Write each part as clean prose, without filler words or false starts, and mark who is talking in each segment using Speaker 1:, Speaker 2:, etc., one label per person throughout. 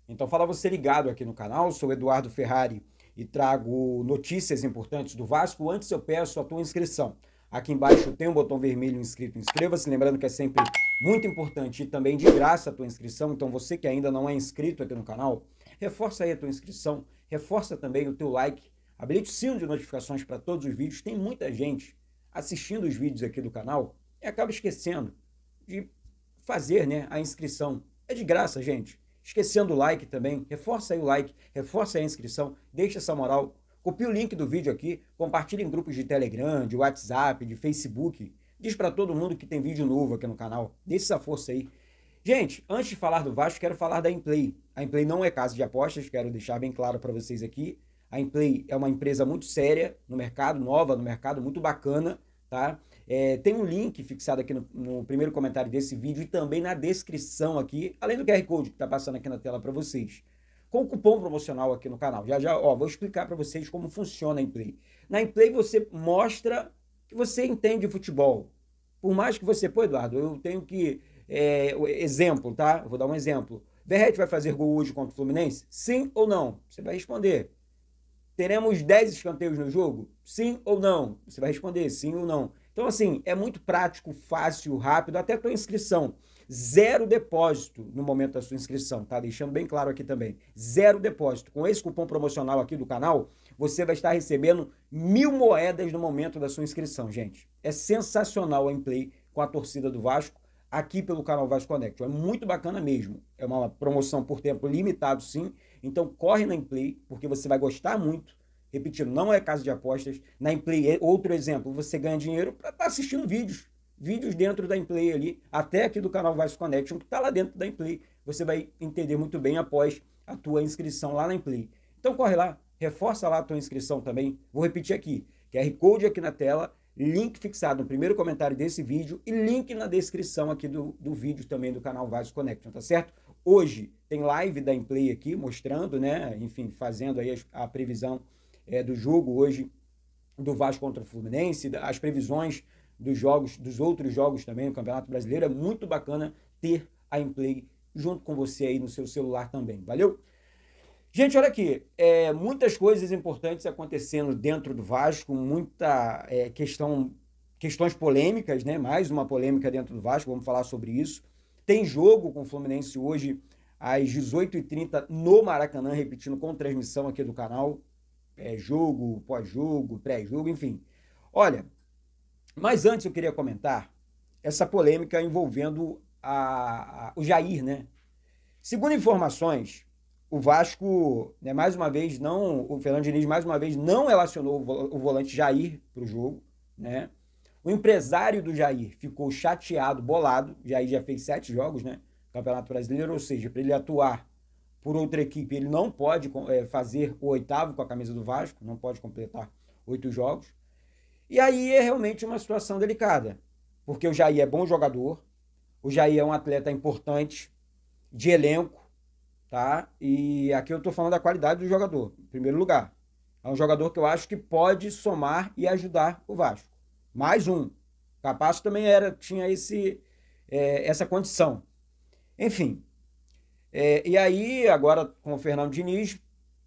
Speaker 1: Então fala você ligado aqui no canal, sou Eduardo Ferrari e trago notícias importantes do Vasco. Antes eu peço a tua inscrição. Aqui embaixo tem um botão vermelho inscrito, inscreva-se, lembrando que é sempre muito importante e também de graça a tua inscrição. Então você que ainda não é inscrito aqui no canal, reforça aí a tua inscrição, reforça também o teu like, habilite o sino de notificações para todos os vídeos. Tem muita gente assistindo os vídeos aqui do canal e acaba esquecendo de fazer, né, a inscrição. É de graça, gente. Esquecendo o like também, reforça aí o like, reforça aí a inscrição, deixa essa moral, copia o link do vídeo aqui, compartilha em grupos de Telegram, de WhatsApp, de Facebook, diz para todo mundo que tem vídeo novo aqui no canal, deixa essa força aí. Gente, antes de falar do Vasco, quero falar da Implay. A Implay não é casa de apostas, quero deixar bem claro para vocês aqui. A Implay é uma empresa muito séria no mercado, nova no mercado, muito bacana, tá? Tem um link fixado aqui no primeiro comentário desse vídeo e também na descrição aqui, além do QR Code que está passando aqui na tela para vocês, com o cupom promocional aqui no canal. Já, ó, vou explicar para vocês como funciona a Implay. Na Implay você mostra que você entende futebol. Por mais que você... Pô, Eduardo, eu tenho que... exemplo, tá? Eu vou dar um exemplo. Verratti vai fazer gol hoje contra o Fluminense? Sim ou não? Você vai responder. Teremos 10 escanteios no jogo? Sim ou não? Você vai responder sim ou não. Então, assim, é muito prático, fácil, rápido, até a tua inscrição. Zero depósito no momento da sua inscrição, tá? Deixando bem claro aqui também. Zero depósito. Com esse cupom promocional aqui do canal, você vai estar recebendo 1.000 moedas no momento da sua inscrição, gente. É sensacional a Implay com a torcida do Vasco aqui pelo canal Vasco Connect. É muito bacana mesmo. É uma promoção por tempo limitado, sim. Então corre na Implay, porque você vai gostar muito. Repetindo, não é casa de apostas. Na Implay, outro exemplo, você ganha dinheiro para estar assistindo vídeos dentro da Implay ali, até aqui do canal Vasco Connection, que está lá dentro da Implay. Você vai entender muito bem após a tua inscrição lá na Implay. Então corre lá, reforça lá a tua inscrição também. Vou repetir aqui, QR Code aqui na tela, link fixado no primeiro comentário desse vídeo e link na descrição aqui do vídeo também do canal Vasco Connection, tá certo? Hoje tem live da Implay aqui, mostrando, né, enfim, fazendo aí a previsão do jogo hoje do Vasco contra o Fluminense, as previsões dos jogos, dos outros jogos também no Campeonato Brasileiro. É muito bacana ter a Implay junto com você aí no seu celular também, valeu? Gente, olha aqui, muitas coisas importantes acontecendo dentro do Vasco, muita questões polêmicas, né? Mais uma polêmica dentro do Vasco, vamos falar sobre isso. Tem jogo com o Fluminense hoje às 18h30 no Maracanã, repetindo, com transmissão aqui do canal. Jogo, pós-jogo, pré-jogo, enfim. Olha, mas antes eu queria comentar essa polêmica envolvendo o Jair, né? Segundo informações, o Vasco, né, mais uma vez, o Fernando Diniz mais uma vez não relacionou o volante Jair para o jogo, né? O empresário do Jair ficou chateado, bolado. Jair já fez 7 jogos, né? Campeonato Brasileiro, ou seja, para ele atuar por outra equipe, ele não pode fazer o 8º com a camisa do Vasco, não pode completar 8 jogos. E aí é realmente uma situação delicada, porque o Jair é bom jogador, o Jair é um atleta importante, de elenco, tá? E aqui eu tô falando da qualidade do jogador, em primeiro lugar. É um jogador que eu acho que pode somar e ajudar o Vasco. Mais um. Capasso também tinha essa condição. Enfim. E aí, agora com o Fernando Diniz,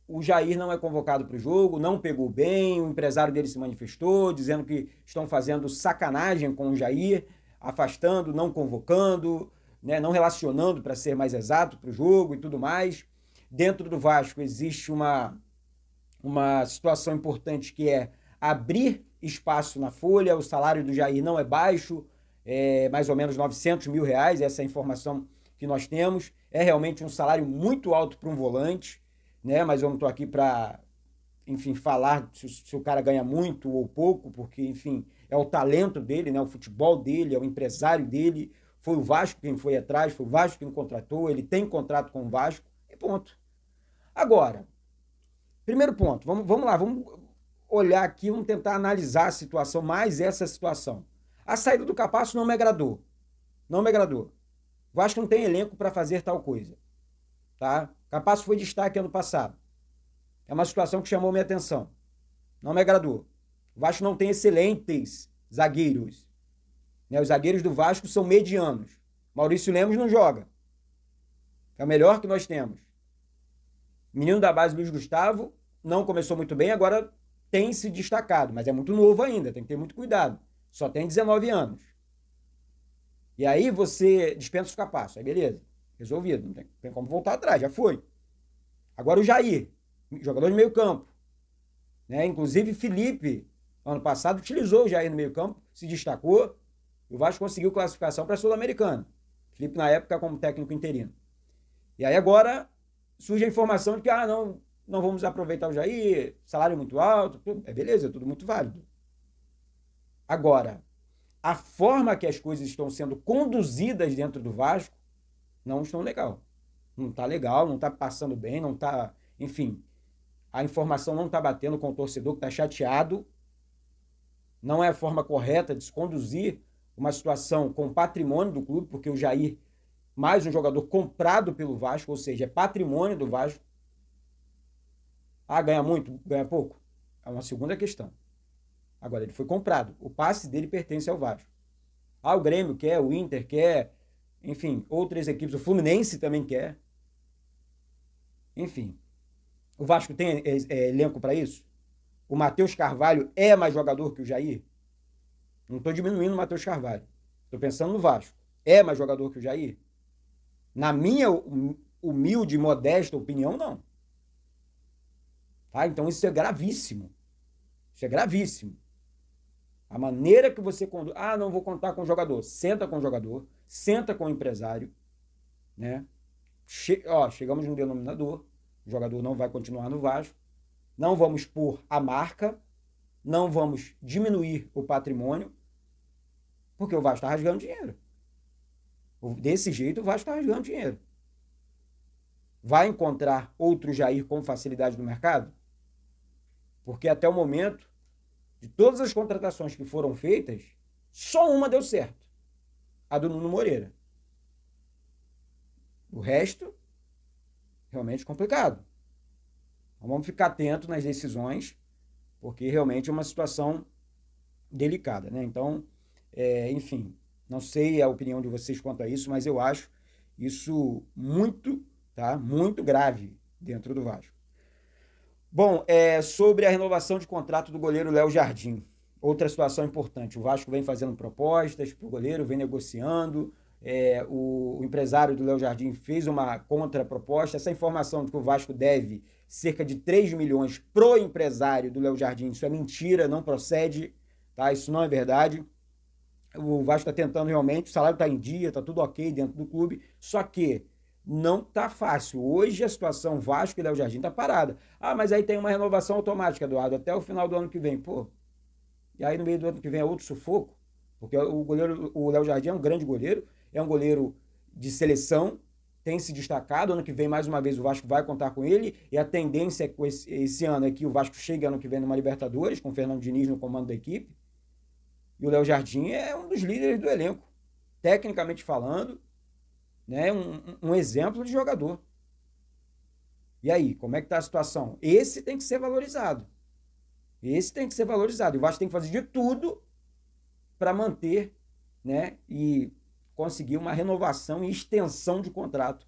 Speaker 1: o Jair não é convocado para o jogo, não pegou bem, o empresário dele se manifestou, dizendo que estão fazendo sacanagem com o Jair, afastando, não convocando, né, não relacionando, para ser mais exato, para o jogo e tudo mais. Dentro do Vasco existe uma situação importante, que é abrir espaço na folha. O salário do Jair não é baixo, é mais ou menos R$900 mil, essa é a informação que nós temos. É realmente um salário muito alto para um volante, né? Mas eu não estou aqui para, enfim, falar se o cara ganha muito ou pouco, porque, enfim, é o talento dele, né? O futebol dele, é o empresário dele. Foi o Vasco quem foi atrás, foi o Vasco quem contratou, ele tem contrato com o Vasco, e ponto. Agora, primeiro ponto, vamos lá, vamos olhar aqui, vamos tentar analisar a situação, mais essa situação. A saída do Capasso não me agradou. Não me agradou. O Vasco não tem elenco para fazer tal coisa. Tá? Capasso foi destaque ano passado. É uma situação que chamou minha atenção. Não me agradou. O Vasco não tem excelentes zagueiros. Né? Os zagueiros do Vasco são medianos. Maurício Lemos não joga. É o melhor que nós temos. Menino da base, Luiz Gustavo, não começou muito bem, agora tem se destacado, mas é muito novo ainda, tem que ter muito cuidado. Só tem 19 anos. E aí você dispensa os capazes, aí beleza, resolvido, não tem como voltar atrás, já foi. Agora o Jair, jogador de meio campo, né? Inclusive Felipe, ano passado, utilizou o Jair no meio campo, se destacou, e o Vasco conseguiu classificação para a Sul-Americana. Felipe na época como técnico interino. E aí agora surge a informação de que, não vamos aproveitar o Jair, salário muito alto, beleza, tudo muito válido. Agora, a forma que as coisas estão sendo conduzidas dentro do Vasco não estão legal. Não está legal, não está passando bem, não está, enfim, a informação não está batendo com o torcedor que está chateado. Não é a forma correta de se conduzir uma situação com o patrimônio do clube, porque o Jair, mais um jogador comprado pelo Vasco, ou seja, é patrimônio do Vasco. Ganha muito, ganha pouco? É uma segunda questão. Agora, ele foi comprado. O passe dele pertence ao Vasco. O Grêmio quer, o Inter quer, enfim, outras equipes, o Fluminense também quer. Enfim, o Vasco tem elenco para isso? O Matheus Carvalho é mais jogador que o Jair? Não estou diminuindo o Matheus Carvalho. Estou pensando no Vasco. É mais jogador que o Jair? Na minha humilde e modesta opinião, não. Tá? Então isso é gravíssimo. Isso é gravíssimo. A maneira que você conduz... não vou contar com o jogador. Senta com o jogador, senta com o empresário, né? Chegamos num denominador. O jogador não vai continuar no Vasco. Não vamos pôr a marca, não vamos diminuir o patrimônio, porque o Vasco está rasgando dinheiro. Desse jeito, o Vasco está rasgando dinheiro. Vai encontrar outro Jair com facilidade no mercado? Porque até o momento, de todas as contratações que foram feitas, só uma deu certo. A do Nuno Moreira. O resto, realmente complicado. Então, vamos ficar atentos nas decisões, porque realmente é uma situação delicada, né? Então, enfim, não sei a opinião de vocês quanto a isso, mas eu acho isso muito grave dentro do Vasco. Bom, sobre a renovação de contrato do goleiro Léo Jardim. Outra situação importante, o Vasco vem fazendo propostas para o goleiro, vem negociando, o empresário do Léo Jardim fez uma contraproposta. Essa informação de que o Vasco deve cerca de 3 milhões pro empresário do Léo Jardim, isso é mentira, não procede, tá? Isso não é verdade. O Vasco está tentando realmente, o salário está em dia, está tudo ok dentro do clube, só que não está fácil. Hoje a situação Vasco e Léo Jardim está parada. Mas aí tem uma renovação automática, Eduardo, até o final do ano que vem. E aí no meio do ano que vem é outro sufoco, porque o Léo Jardim é um grande goleiro, é um goleiro de seleção, tem se destacado. Ano que vem, mais uma vez, o Vasco vai contar com ele, e a tendência é que esse ano é que o Vasco chegue ano que vem numa Libertadores, com o Fernando Diniz no comando da equipe. E o Léo Jardim é um dos líderes do elenco, tecnicamente falando, né? Um exemplo de jogador. E aí, como é que está a situação? Esse tem que ser valorizado. Esse tem que ser valorizado. E o Vasco tem que fazer de tudo para manter, né, e conseguir uma renovação e extensão de contrato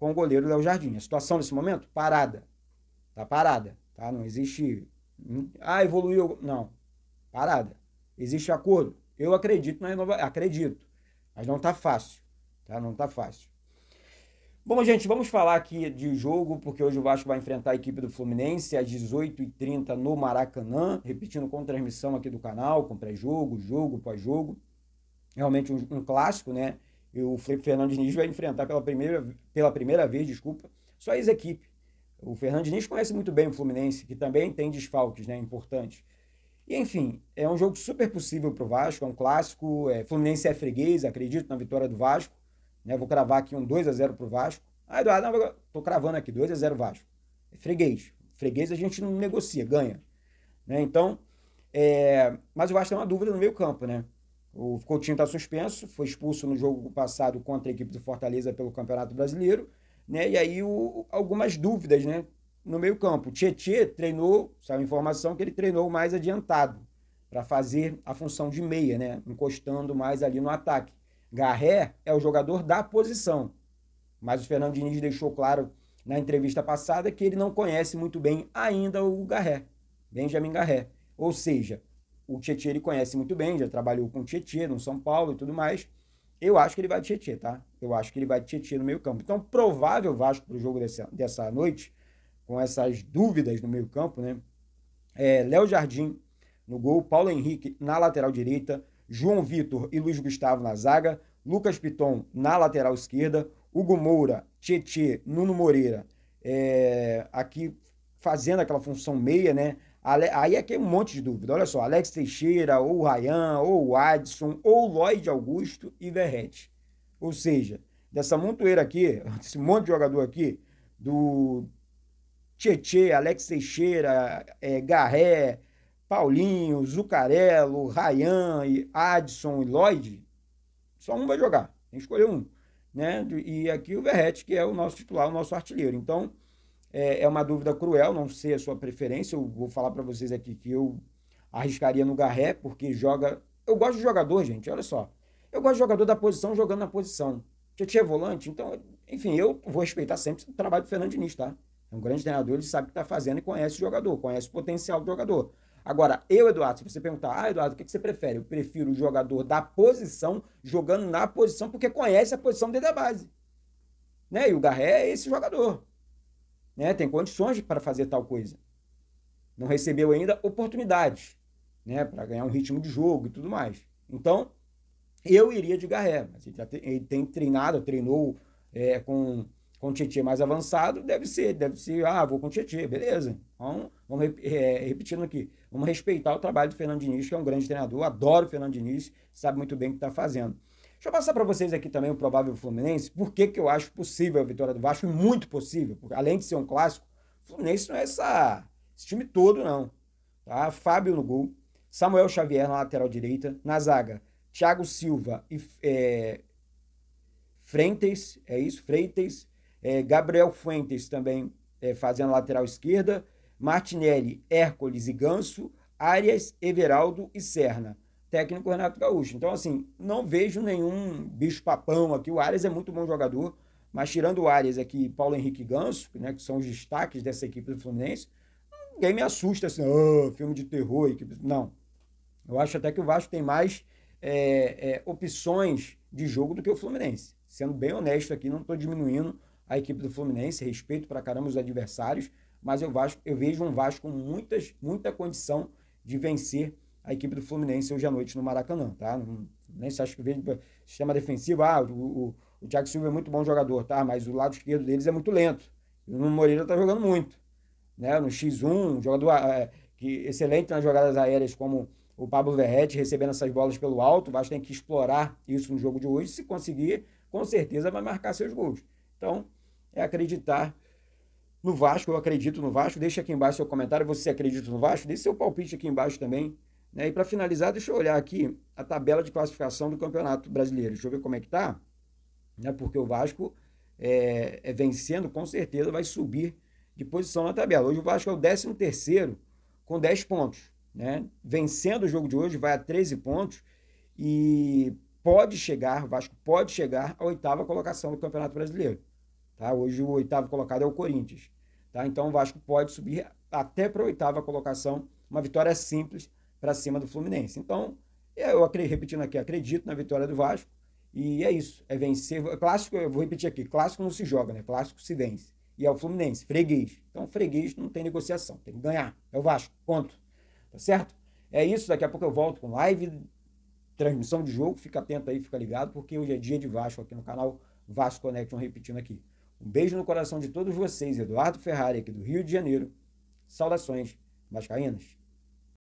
Speaker 1: com o goleiro Léo Jardim. A situação nesse momento? Parada. Tá parada. Tá? Não existe... evoluiu... Não. Parada. Existe acordo? Eu acredito na renovação. Acredito. Mas não tá fácil. Tá? Não tá fácil. Bom, gente, vamos falar aqui de jogo, porque hoje o Vasco vai enfrentar a equipe do Fluminense às 18h30 no Maracanã, repetindo com transmissão aqui do canal, com pré-jogo, jogo, pós-jogo. Realmente um clássico, né? E o Fernando Diniz vai enfrentar pela primeira vez, sua ex-equipe. O Fernando Diniz conhece muito bem o Fluminense, que também tem desfalques, né, importantes. E, enfim, é um jogo super possível para o Vasco, é um clássico. Fluminense é freguês, acredito na vitória do Vasco. Né? Vou cravar aqui um 2-0 para o Vasco. Eduardo, não, tô cravando aqui, 2-0 Vasco. É freguês. Freguês a gente não negocia, ganha. Né? Então, mas o Vasco tem uma dúvida no meio campo, né? O Coutinho está suspenso, foi expulso no jogo passado contra a equipe do Fortaleza pelo Campeonato Brasileiro, né? E aí algumas dúvidas, né, no meio campo. O Tietê treinou, saiu informação que ele treinou mais adiantado para fazer a função de meia, né, encostando mais ali no ataque. Garré é o jogador da posição, mas o Fernando Diniz deixou claro na entrevista passada que ele não conhece muito bem ainda o Garré, Benjamin Garré. Ou seja, o Tietê ele conhece muito bem, já trabalhou com o Tietê no São Paulo e tudo mais. Eu acho que ele vai de Tietê, tá? Eu acho que ele vai de Tietê no meio campo. Então, provável Vasco para o jogo dessa noite, com essas dúvidas no meio campo, né? Léo Jardim no gol, Paulo Henrique na lateral direita, João Vitor e Luiz Gustavo na zaga, Lucas Piton na lateral esquerda, Hugo Moura, Tietê, Nuno Moreira, aqui fazendo aquela função meia, né? Aí é que é um monte de dúvida. Olha só, Alex Teixeira, ou o Ryan, ou o Adson, ou o Lloyd Augusto e Verratti. Ou seja, dessa montoeira aqui, esse monte de jogador aqui, do Tietê, Alex Teixeira, Garré, Paulinho, Zucarello, Ryan, Adson e Lloyd, só um vai jogar. Tem que escolher um. Né? E aqui o Verratti, que é o nosso titular, o nosso artilheiro. Então, é uma dúvida cruel, não sei a sua preferência. Eu vou falar para vocês aqui que eu arriscaria no Garré, porque joga... Eu gosto de jogador, gente, olha só. Eu gosto de jogador da posição jogando na posição. Tietê é volante, então, enfim, eu vou respeitar sempre o trabalho do Fernando Diniz, tá? É um grande treinador, ele sabe o que está fazendo e conhece o jogador, conhece o potencial do jogador. Agora, Eduardo, se você perguntar, Eduardo, o que você prefere? Eu prefiro o jogador da posição, jogando na posição, porque conhece a posição dele da base. Né? E o Garré é esse jogador. Né? Tem condições para fazer tal coisa. Não recebeu ainda oportunidades, né? Para ganhar um ritmo de jogo e tudo mais. Então, eu iria de Garré. Mas ele tem treinado, treinou com o Tietê mais avançado, deve ser, vou com o Tietê, beleza. Então, vamos repetindo aqui, vamos respeitar o trabalho do Fernando Diniz, que é um grande treinador, adoro o Fernando Diniz, sabe muito bem o que está fazendo. Deixa eu passar para vocês aqui também o provável Fluminense, por que eu acho possível a vitória do Vasco, muito possível, porque além de ser um clássico, o Fluminense não é esse time todo, não. Tá? Fábio no gol, Samuel Xavier na lateral direita, na zaga, Thiago Silva e Freitas, Gabriel Fuentes também fazendo a lateral esquerda, Martinelli, Hércules e Ganso, Arias, Everaldo e Serna. Técnico Renato Gaúcho. Então, assim, não vejo nenhum bicho-papão aqui. O Arias é muito bom jogador, mas tirando o Arias aqui, Paulo Henrique e Ganso, né, que são os destaques dessa equipe do Fluminense, ninguém me assusta assim, filme de terror. Equipe... Não. Eu acho até que o Vasco tem mais opções de jogo do que o Fluminense. Sendo bem honesto aqui, não estou diminuindo a equipe do Fluminense, respeito pra caramba os adversários, mas eu vejo um Vasco com muita condição de vencer a equipe do Fluminense hoje à noite no Maracanã, tá? Nem se acha que vejo sistema defensivo, o Thiago Silva é muito bom jogador, tá? Mas o lado esquerdo deles é muito lento. O Nuno Moreira tá jogando muito, né? No X1, jogador excelente nas jogadas aéreas, como o Pablo Verratti recebendo essas bolas pelo alto. O Vasco tem que explorar isso no jogo de hoje. Se conseguir, com certeza vai marcar seus gols. Então, é acreditar no Vasco. Eu acredito no Vasco. Deixa aqui embaixo seu comentário. Você acredita no Vasco? Deixe seu palpite aqui embaixo também. Né? E para finalizar, deixa eu olhar aqui a tabela de classificação do Campeonato Brasileiro. Deixa eu ver como é que tá. Né? Porque o Vasco, vencendo, com certeza vai subir de posição na tabela. Hoje o Vasco é o 13º com 10 pontos. Né? Vencendo o jogo de hoje, vai a 13 pontos e o Vasco pode chegar à 8ª colocação do Campeonato Brasileiro. Tá? Hoje o 8º colocado é o Corinthians. Tá? Então o Vasco pode subir até para a 8ª colocação, uma vitória simples para cima do Fluminense. Então, repetindo aqui, acredito na vitória do Vasco e é isso, é vencer. Clássico, eu vou repetir aqui, clássico não se joga, né? Clássico se vence. E é o Fluminense, freguês. Então freguês não tem negociação, tem que ganhar. É o Vasco, ponto. Tá certo? É isso, daqui a pouco eu volto com live, transmissão de jogo, fica atento aí, fica ligado, porque hoje é dia de Vasco aqui no canal Vasco Connection, repetindo aqui. Um beijo no coração de todos vocês, Eduardo Ferrari aqui do Rio de Janeiro. Saudações vascaínas.